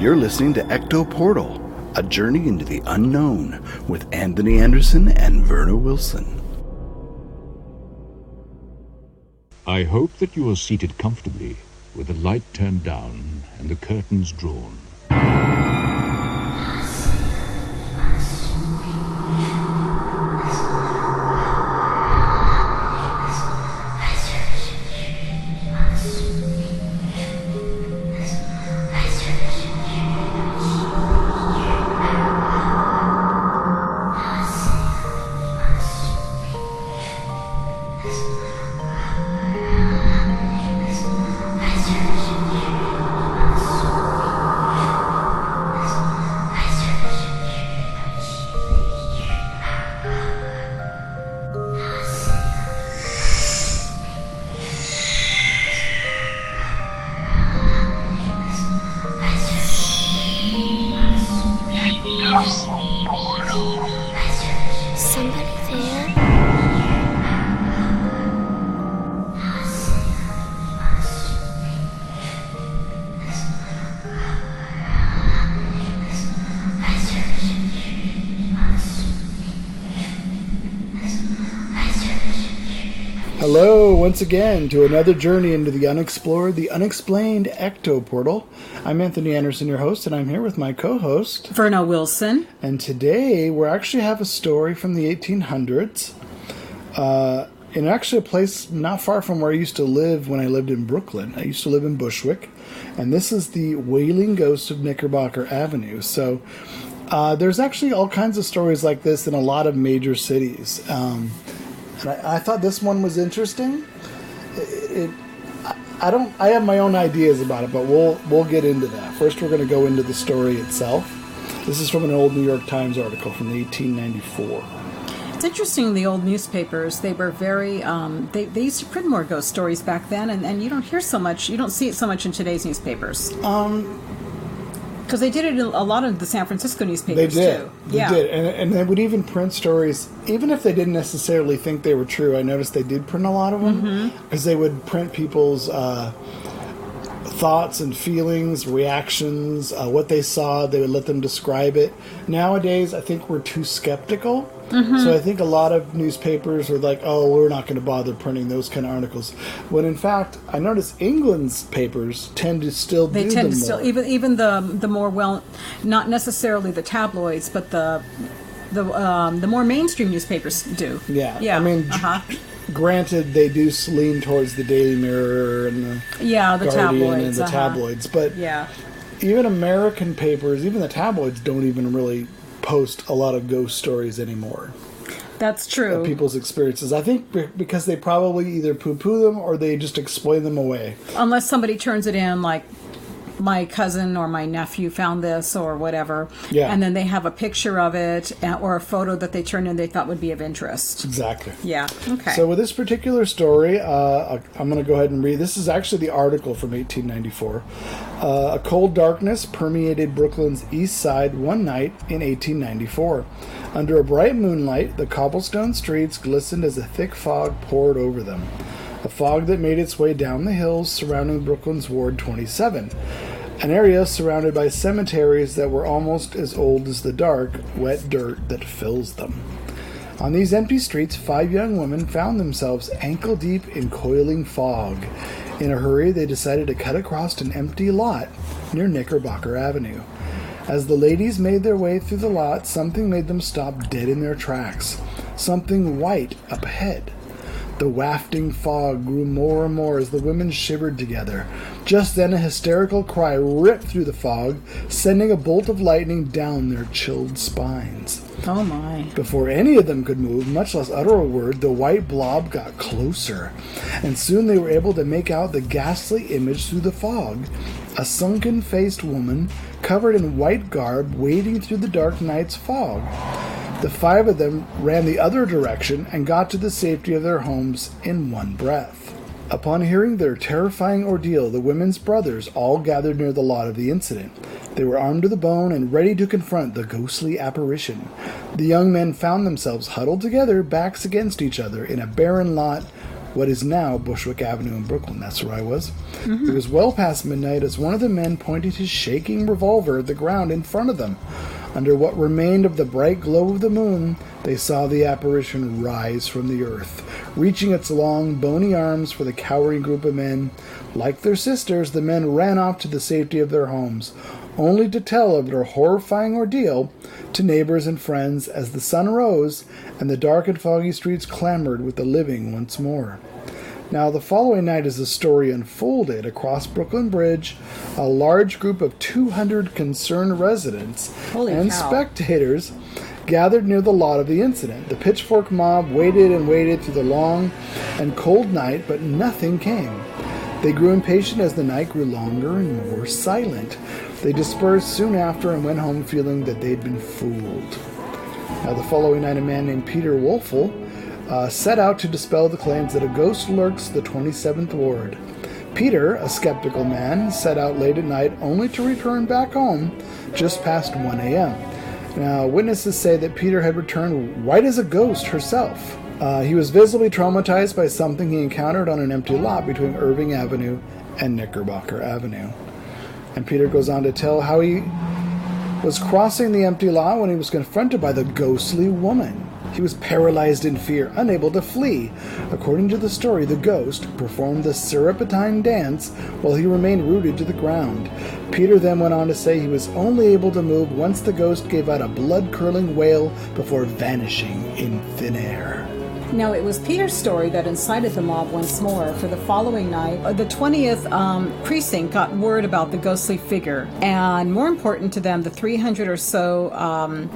You're listening to Ecto Portal, a journey into the unknown with Anthony Anderson and Verna Wilson. I hope that you are seated comfortably with the light turned down and the curtains drawn. Hello, once again, to another journey into the unexplored, the unexplained Ecto Portal. I'm Anthony Anderson, your host, and I'm here with my co-host, Verna Wilson. And today, we actually have a story from the 1800s, in actually a place not far from where I used to live when I lived in Brooklyn. I used to live in Bushwick, and this is the Wailing Ghost of Knickerbocker Avenue. So, there's actually all kinds of stories like this in a lot of major cities. And I thought this one was interesting. I have my own ideas about it, but we'll get into that. First, we're going to go into the story itself. This is from an old New York Times article from 1894. It's interesting, the old newspapers, they were very, they used to print more ghost stories back then, and you don't hear so much, you don't see it so much in today's newspapers. Because they did it in a lot of the San Francisco newspapers, too. They did. And they would even print stories, even if they didn't necessarily think they were true. I noticed they did print a lot of them, because they would print people's thoughts and feelings, reactions, what they saw. They would let them describe it. Nowadays, I think we're too skeptical. So I think a lot of newspapers are like, oh, we're not going to bother printing those kind of articles. When in fact, I notice England's papers tend to still do them more. They tend to still, even the more not necessarily the tabloids, but the more mainstream newspapers do. Yeah. I mean, granted, they do lean towards the Daily Mirror and the Guardian tabloids, and the tabloids, but even American papers, even the tabloids, don't even really post a lot of ghost stories anymore. That's true. People's experiences. I think because they probably either poo-poo them or they just explain them away. Unless somebody turns it in, like my cousin or my nephew found this or whatever. Yeah. And then they have a picture of it or a photo that they turned in they thought would be of interest. Exactly. Yeah. Okay. So with this particular story, I'm going to go ahead and read. This is actually the article from 1894. A cold darkness permeated Brooklyn's east side one night in 1894. Under a bright moonlight, the cobblestone streets glistened as a thick fog poured over them. A fog that made its way down the hills surrounding Brooklyn's Ward 27, an area surrounded by cemeteries that were almost as old as the dark, wet dirt that fills them. On these empty streets, 5 young women found themselves ankle-deep in coiling fog. In a hurry, they decided to cut across an empty lot near Knickerbocker Avenue. As the ladies made their way through the lot, something made them stop dead in their tracks. Something white up ahead. The wafting fog grew more and more as the women shivered together. Just then a hysterical cry ripped through the fog, sending a bolt of lightning down their chilled spines. Oh my. Before any of them could move, much less utter a word, the white blob got closer, and soon they were able to make out the ghastly image through the fog. A sunken-faced woman, covered in white garb, wading through the dark night's fog. The 5 of them ran the other direction and got to the safety of their homes in one breath. Upon hearing their terrifying ordeal, the women's brothers all gathered near the lot of the incident. They were armed to the bone and ready to confront the ghostly apparition. The young men found themselves huddled together, backs against each other, in a barren lot what is now Bushwick Avenue in Brooklyn. That's where I was. It was well past midnight as one of the men pointed his shaking revolver at the ground in front of them. Under what remained of the bright glow of the moon, they saw the apparition rise from the earth, reaching its long, bony arms for the cowering group of men. Like their sisters, the men ran off to the safety of their homes, only to tell of their horrifying ordeal to neighbors and friends as the sun rose and the dark and foggy streets clamored with the living once more. Now, the following night, as the story unfolded across Brooklyn Bridge, a large group of 200 concerned residents and spectators gathered near the lot of the incident. The pitchfork mob waited and waited through the long and cold night, but nothing came. They grew impatient as the night grew longer and more silent. They dispersed soon after and went home feeling that they'd been fooled. Now, the following night, a man named Peter Wolfel set out to dispel the claims that a ghost lurks the 27th Ward. Peter, a skeptical man, set out late at night only to return back home just past 1 a.m. Now, witnesses say that Peter had returned white as a ghost herself. He was visibly traumatized by something he encountered on an empty lot between Irving Avenue and Knickerbocker Avenue. And Peter goes on to tell how he was crossing the empty lot when he was confronted by the ghostly woman. He was paralyzed in fear, unable to flee. According to the story, the ghost performed the serpentine dance while he remained rooted to the ground. Peter then went on to say he was only able to move once the ghost gave out a blood-curdling wail before vanishing in thin air. Now, it was Peter's story that incited the mob once more. For the following night, the 20th precinct got word about the ghostly figure. And more important to them, the 300 or so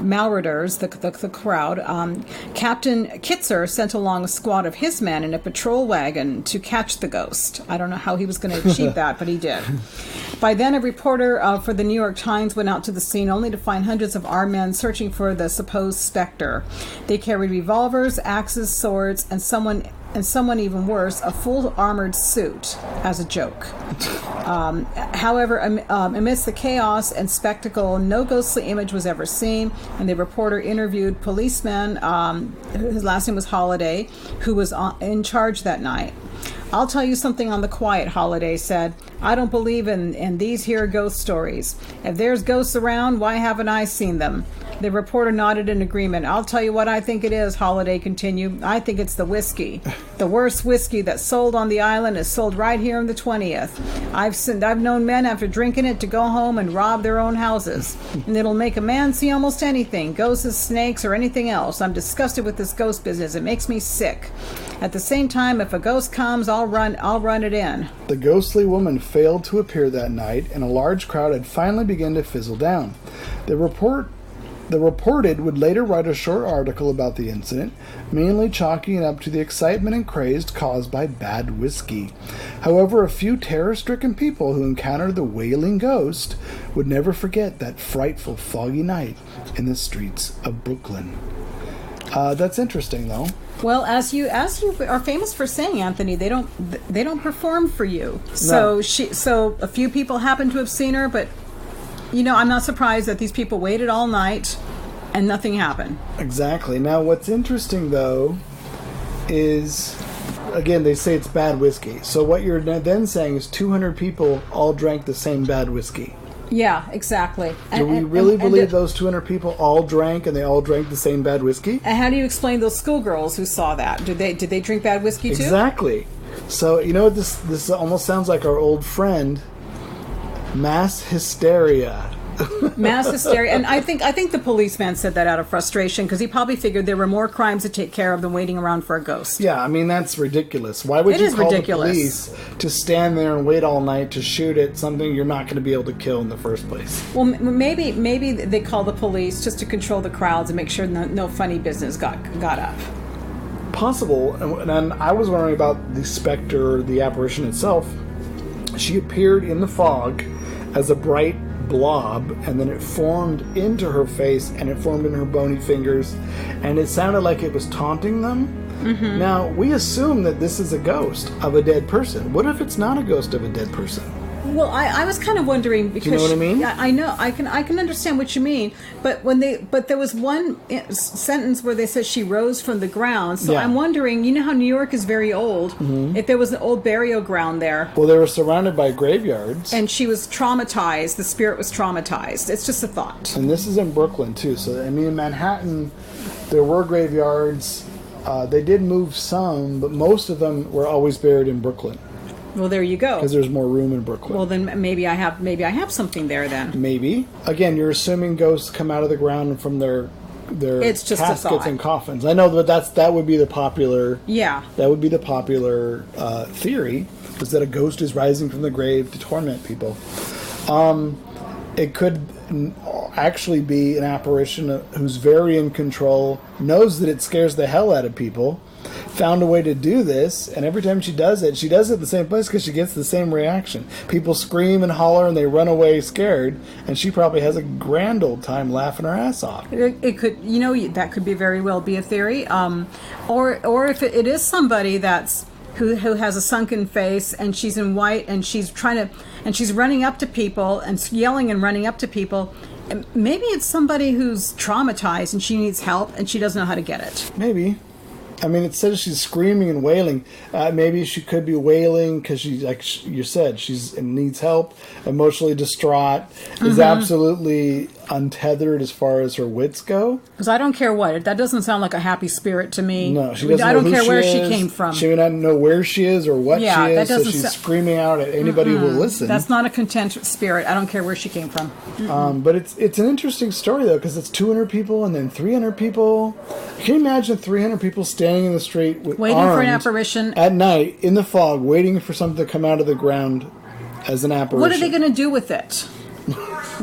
marauders, the crowd, Captain Kitzer sent along a squad of his men in a patrol wagon to catch the ghost. I don't know how he was going to achieve that, but he did. By then, a reporter for the New York Times went out to the scene only to find hundreds of armed men searching for the supposed spectre. They carried revolvers, axes, swords, and someone even worse, a full armored suit as a joke. However, amidst the chaos and spectacle, no ghostly image was ever seen, and the reporter interviewed policeman, his last name was Holiday, who was in charge that night. I'll tell you something on the quiet, Holiday said. I don't believe in these here ghost stories. If there's ghosts around, why haven't I seen them? The reporter nodded in agreement. I'll tell you what I think it is, Holiday continued. I think it's the whiskey. The worst whiskey that's sold on the island is sold right here on the 20th. I've known men after drinking it to go home and rob their own houses. And it'll make a man see almost anything, ghosts, snakes, or anything else. I'm disgusted with this ghost business. It makes me sick. At the same time, if a ghost comes, I'll run it in. The ghostly woman failed to appear that night, and a large crowd had finally begun to fizzle down. The reported would later write a short article about the incident, mainly chalking it up to the excitement and craze caused by bad whiskey. However, a few terror-stricken people who encountered the wailing ghost would never forget that frightful foggy night in the streets of Brooklyn. That's interesting, though. Well, as you are famous for saying, Anthony, they don't perform for you. So No. So a few people happen to have seen her, but I'm not surprised that these people waited all night and nothing happened. Exactly. Now, what's interesting, though, is, again, they say it's bad whiskey. So what you're then saying is 200 people all drank the same bad whiskey. Yeah, exactly. Do we really believe those 200 people all drank and they all drank the same bad whiskey? And how do you explain those schoolgirls who saw that? Did they drink bad whiskey too? Exactly. So, you know what, this almost sounds like our old friend, mass hysteria. Mass hysteria. And I think the policeman said that out of frustration because he probably figured there were more crimes to take care of than waiting around for a ghost. Yeah, I mean, that's ridiculous. Why would you call the police to stand there and wait all night to shoot at something you're not going to be able to kill in the first place? Well, maybe they call the police just to control the crowds and make sure no funny business got up. Possible. And I was wondering about the specter, the apparition itself. She appeared in the fog as a bright blob, and then it formed into her face and it formed in her bony fingers, and it sounded like it was taunting them. Mm-hmm. Now, we assume that this is a ghost of a dead person. What if it's not a ghost of a dead person? Well, I was kind of wondering because Do you know what I mean? I know I can understand what you mean, but there was one sentence where they said she rose from the ground. So Yeah. I'm wondering, you know how New York is very old. If there was an old burial ground there, Well, they were surrounded by graveyards. and she was traumatized, the spirit was traumatized. It's just a thought. And this is in Brooklyn, too. So, I mean, in Manhattan, there were graveyards. They did move some, but most of them were always buried in Brooklyn Well, there you go. because there's more room in Brooklyn. Well, then maybe I have something there then. Maybe. Again, you're assuming ghosts come out of the ground from their It's just a caskets thought. and coffins. I know, but that would be the popular Yeah. theory, is that a ghost is rising from the grave to torment people. It could actually be an apparition who's very in control, knows that it scares the hell out of people, found a way to do this, and every time she does it at the same place because she gets the same reaction. People scream and holler and they run away scared, and she probably has a grand old time laughing her ass off. It could, that could be very well be a theory. Or if it is somebody who has a sunken face and she's in white and she's she's running up to people and yelling and running up to people. Maybe it's somebody who's traumatized and she needs help and she doesn't know how to get it. Maybe. I mean, it says she's screaming and wailing. Maybe she could be wailing because she, like you said, she's needs help, emotionally distraught, is absolutely untethered as far as her wits go. Because I don't care what. That doesn't sound like a happy spirit to me. No, she doesn't. I don't know who care where she is. came from. She may not know where she is or what Yeah, she that is, so doesn't she's screaming out at anybody who will listen. That's not a content spirit. I don't care where she came from. But it's an interesting story though, because it's 200 people and then 300 people. Can you imagine 300 people standing in the street with Waiting for an arms apparition. at night in the fog, waiting for something to come out of the ground as an apparition? What are they going to do with it?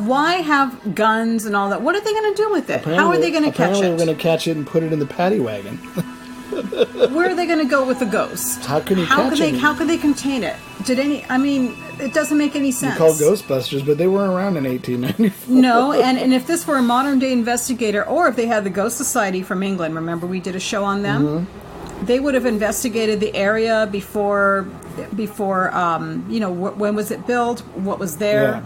Why have guns and all that? What are they going to do with it? How are they going to catch Apparently, it? they're going to catch it and put it in the paddy wagon. Where are they going to go with the ghost? How can you catch it? How can they contain it? It doesn't make any sense. You call Ghostbusters, but they weren't around in 1894. No, and if this were a modern day investigator, or if they had the Ghost Society from England, remember we did a show on them? They would have investigated the area before when was it built, what was there. Yeah.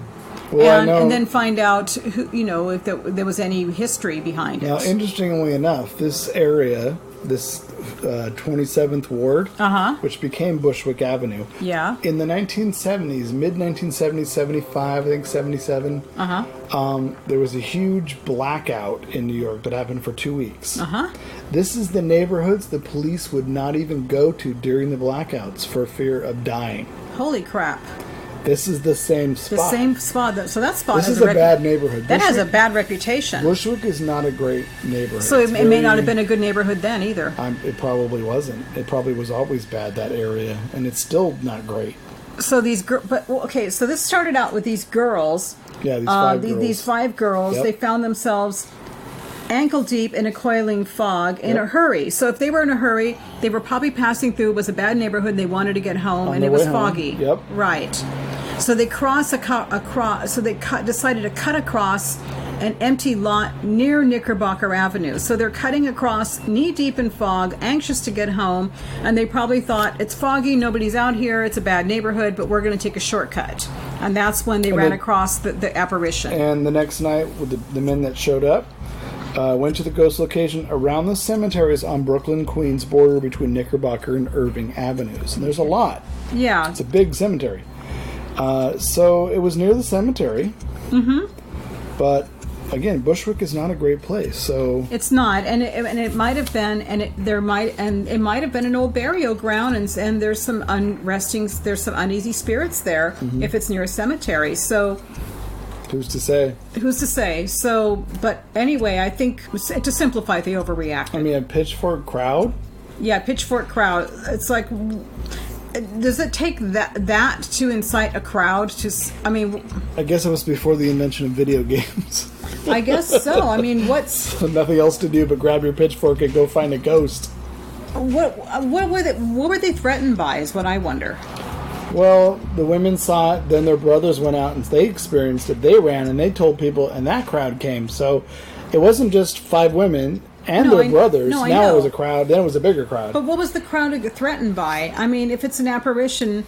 Well, I know. And then find out who, if there was any history behind Now, it. interestingly enough, this area, this 27th Ward, which became Bushwick Avenue, Yeah. in the 1970s, mid-1970s, 75, I think 77, there was a huge blackout in New York that happened for 2 weeks. This is the neighborhoods the police would not even go to during the blackouts for fear of dying. Holy crap. This is the same spot. The same spot. So that spot This has is a bad neighborhood. That has a bad reputation. Bushwick is not a great neighborhood. So it It's may not have very- been a good neighborhood then either. It probably wasn't. It probably was always bad, that area, and it's still not great. So so this started out with these girls. Yeah, these five girls. These 5 girls. Yep. They found themselves ankle deep in a coiling fog in a hurry. So if they were in a hurry, they were probably passing through. It was a bad neighborhood. They wanted to get home, and their it was way home. foggy. Yep. Right. So they decided to cut across an empty lot near Knickerbocker Avenue. So they're cutting across knee deep in fog, anxious to get home, and they probably thought, it's foggy, nobody's out here, it's a bad neighborhood, but we're going to take a shortcut. And that's when they ran across the apparition. And the next night, with the men that showed up, went to the ghost location around the cemeteries on Brooklyn, Queens border between Knickerbocker and Irving Avenues. And there's a lot. Yeah. It's a big cemetery. So it was near the cemetery. But again, Bushwick is not a great place. So It's not, and it might have been, it might have been an old burial ground, and there's some uneasy spirits there if it's near a cemetery. So who's to say? who's to say? So, but anyway, I think to simplify, they overreacted. I mean, a pitchfork crowd. Yeah, pitchfork crowd. It's like, does it take that to incite a crowd to? I mean, I guess it was before the invention of video games. I guess so. I mean, what's Nothing else to do but grab your pitchfork and go find a ghost. what were they threatened by? Is what I wonder. Well, the women saw it, then their brothers went out and they experienced it. They ran and they told people, and that crowd came. So it wasn't just 5 women and their brothers. I now know. it was a crowd, then it was a bigger crowd. But what was the crowd threatened by? I mean, if it's an apparition,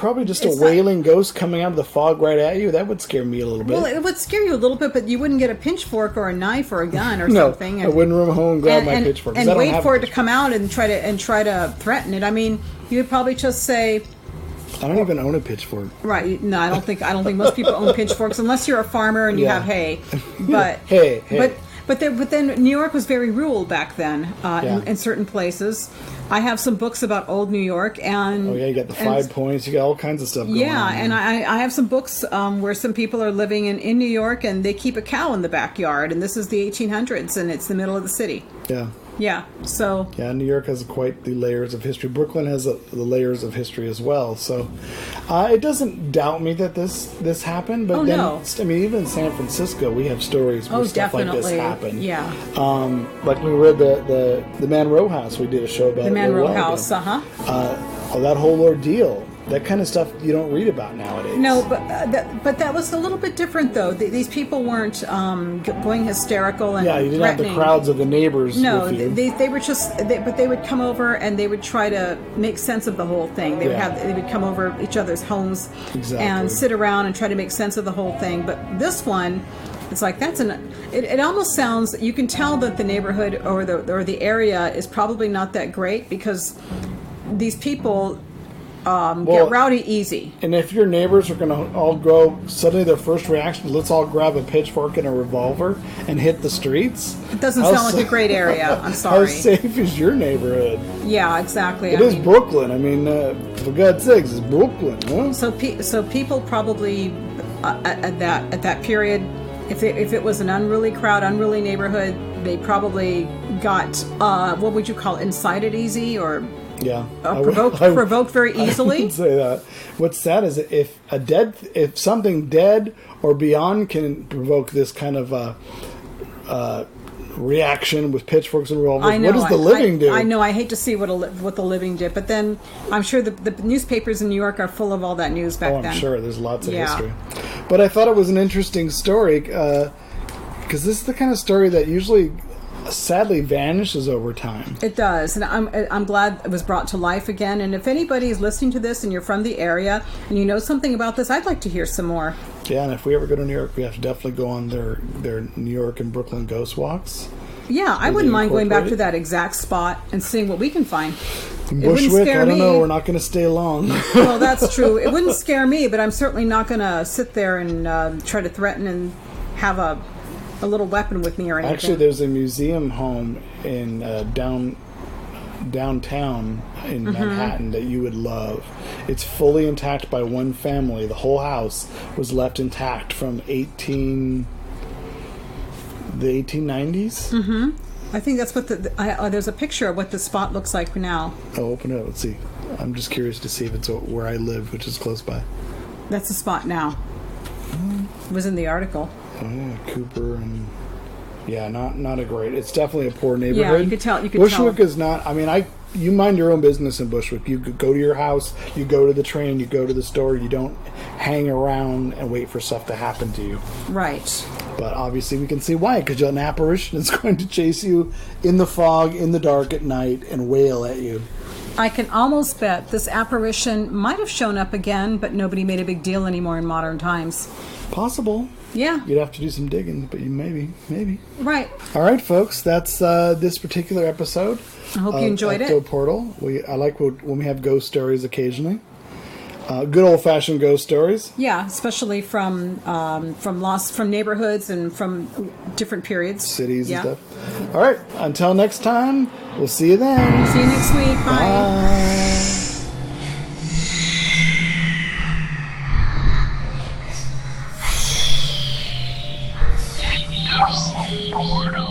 probably just It's a not- wailing ghost coming out of the fog right at you. That would scare me a little bit. Well, it would scare you a little bit, but you wouldn't get a pinchfork or a knife or a gun or no, something. I wouldn't run home and grab my pitchfork. 'cause And I don't wait have for a it to come out and try to threaten it. I mean, you would probably just say, I don't even own a pitchfork. right? No, I don't think most people own pitchforks unless you're a farmer and you Yeah. have hay. But Hay. But then New York was very rural back then in certain places. I have some books about old New York, and Oh yeah, you got the 5 points. You got all kinds of stuff going on. yeah, and I have some books where some people are living in New York, and they keep a cow in the backyard, and this is the 1800s, and it's the middle of the city. Yeah. Yeah, so Yeah, New York has quite the layers of history. Brooklyn has the layers of history as well. So it doesn't doubt me that this happened. But Oh, then, no. I mean, even in San Francisco, we have stories where stuff like this definitely, happened. yeah. Like we read the Man Row House. We did a show about The it Man a Row while ago. House, That whole ordeal. That kind of stuff you don't read about nowadays. No, but that was a little bit different, though. These people weren't going hysterical and Yeah, you didn't have threatening. the crowds of the neighbors No, with you. they were just, but they would come over and they would try to make sense of the whole thing. They would come over each other's homes Exactly. and sit around and try to make sense of the whole thing. But this one, it's like it almost sounds, you can tell that the neighborhood or the area is probably not that great because these people get rowdy easy. And if your neighbors are going to all go, suddenly their first reaction is let's all grab a pitchfork and a revolver and hit the streets. It doesn't sound like a great area. I'm How sorry. safe is your neighborhood? Yeah, exactly. It is Brooklyn. I mean, for God's sakes, it's Brooklyn. Huh? So people probably at that period, if it was an unruly crowd, unruly neighborhood, they probably got what would you call it, incited easy or Yeah, provoked very I easily. would say that. What's sad is if something dead or beyond can provoke this kind of reaction with pitchforks and revolvers, I know. what does the living do? I know. I hate to see what the living did, but then I'm sure the newspapers in New York are full of all that news back I'm then. sure there's lots of Yeah. history. But I thought it was an interesting story because this is the kind of story that usually sadly vanishes over time. It does, and I'm glad it was brought to life again. And if anybody is listening to this and you're from the area and you know something about this, I'd like to hear some more. Yeah, and if we ever go to New York, we have to definitely go on their New York and Brooklyn ghost walks. Yeah, I Were wouldn't they mind going back to incorporated? that exact spot and seeing what we can find. In It wouldn't Bushwick, scare I don't know. me. We're not going to stay long. Well, that's true. It wouldn't scare me, but I'm certainly not going to sit there and try to threaten and have a little weapon with me or anything. Actually, there's a museum home in downtown in Manhattan that you would love. It's fully intact by one family. The whole house was left intact from the 1890s. I think that's what there's a picture of what the spot looks like now. Oh, open it up. Let's see. I'm just curious to see if it's where I live, which is close by. That's the spot now. It was in the article. Oh, yeah, Cooper and not a great. It's definitely a poor neighborhood. Yeah, you could tell. Bushwick is not. I mean, you mind your own business in Bushwick. You go to your house, you go to the train, you go to the store. You don't hang around and wait for stuff to happen to you. Right. But obviously, we can see why, because an apparition is going to chase you in the fog, in the dark at night, and wail at you. I can almost bet this apparition might have shown up again, but nobody made a big deal anymore in modern times. Possible. Yeah. You'd have to do some digging, but maybe. Right. All right, folks. That's this particular episode. I hope you enjoyed Ecto it. Portal. I like when we have ghost stories occasionally. Good old-fashioned ghost stories. Yeah, especially from neighborhoods and from different periods, Cities yeah. and stuff. All right. Until next time, we'll see you then. See you next week. Bye. Bye. Portal.